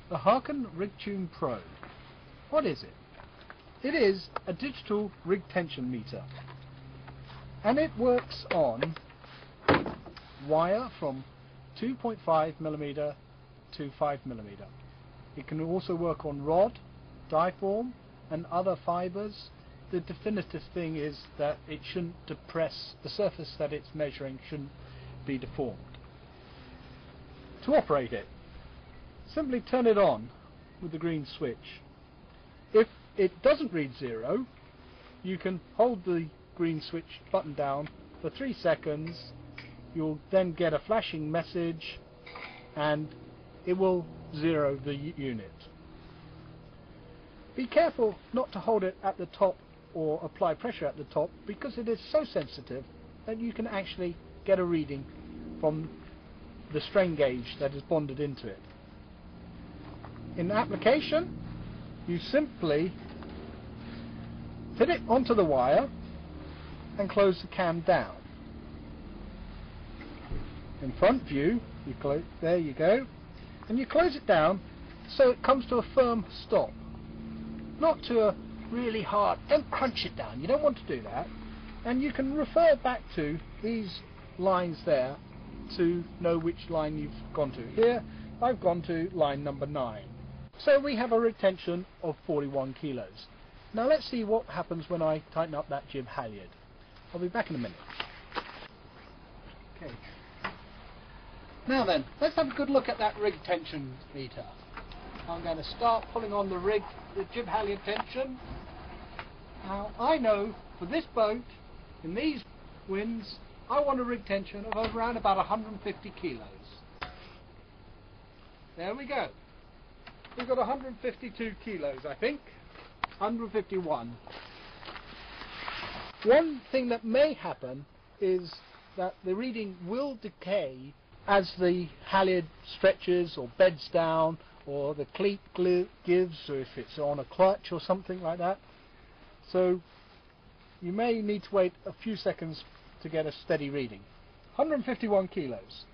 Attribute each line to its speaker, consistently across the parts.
Speaker 1: The Harken Rigtune Pro. What is it? It is a digital rig tension meter, and it works on wire from 2.5mm to 5mm. It can also work on rod, die form and other fibres. The definitive thing is that it shouldn't depress, the surface that it's measuring shouldn't be deformed. To operate it, simply turn it on with the green switch. If it doesn't read 0, you can hold the green switch button down for 3 seconds. You'll then get a flashing message and it will zero the unit. Be careful not to hold it at the top or apply pressure at the top, because it is so sensitive that you can actually get a reading from the strain gauge that is bonded into it. In application, you simply fit it onto the wire and close the cam down. In front view, there you go, and you close it down so it comes to a firm stop, not to a really hard. Don't crunch it down, you don't want to do that. And you can refer back to these lines there to know which line you've gone to. Here I've gone to line number 9. So we have a rig tension of 41 kilos. Now let's see what happens when I tighten up that jib halyard. I'll be back in a minute. Okay. Now then, let's have a good look at that rig tension meter. I'm going to start pulling on the jib halyard tension. Now I know for this boat, in these winds, I want a rig tension of around about 150 kilos. There we go. We've got 152 kilos, I think. 151. One thing that may happen is that the reading will decay as the halyard stretches or beds down, or the cleat gives, or if it's on a clutch or something like that. So you may need to wait a few seconds to get a steady reading. 151 kilos.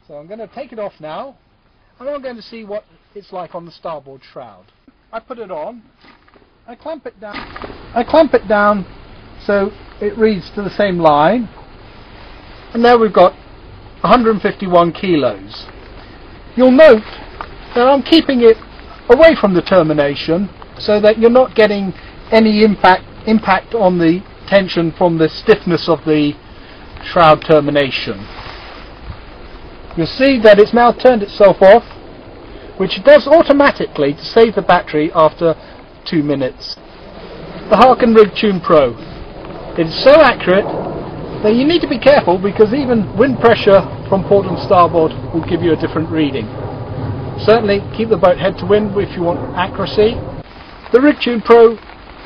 Speaker 1: So I'm going to take it off now, and I'm going to see what it's like on the starboard shroud. I put it on, I clamp it down so it reads to the same line, and there we've got 151 kilos. You'll note that I'm keeping it away from the termination so that you're not getting any impact on the tension from the stiffness of the shroud termination. You'll see that it's now turned itself off, which it does automatically to save the battery after 2 minutes. The Harken Rigtune Pro. It's so accurate that you need to be careful, because even wind pressure from port and starboard will give you a different reading. Certainly keep the boat head to wind if you want accuracy. The Rigtune Pro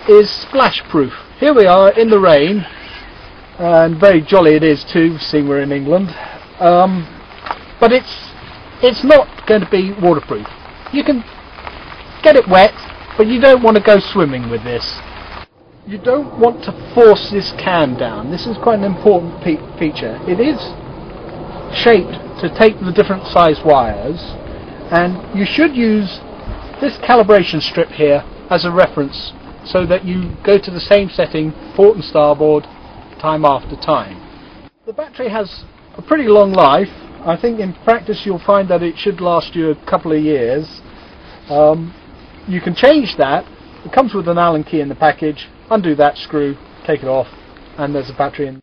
Speaker 1: is splash proof. Here we are in the rain, and very jolly it is too, seeing we're in England. But it's not going to be waterproof. You can get it wet, but you don't want to go swimming with this. You don't want to force this can down. This is quite an important feature. It is shaped to take the different size wires, and you should use this calibration strip here as a reference so that you go to the same setting, port and starboard, time after time. The battery has a pretty long life. I think in practice you'll find that it should last you a couple of years. You can change that. It comes with an Allen key in the package. Undo that screw, take it off, and there's a battery in.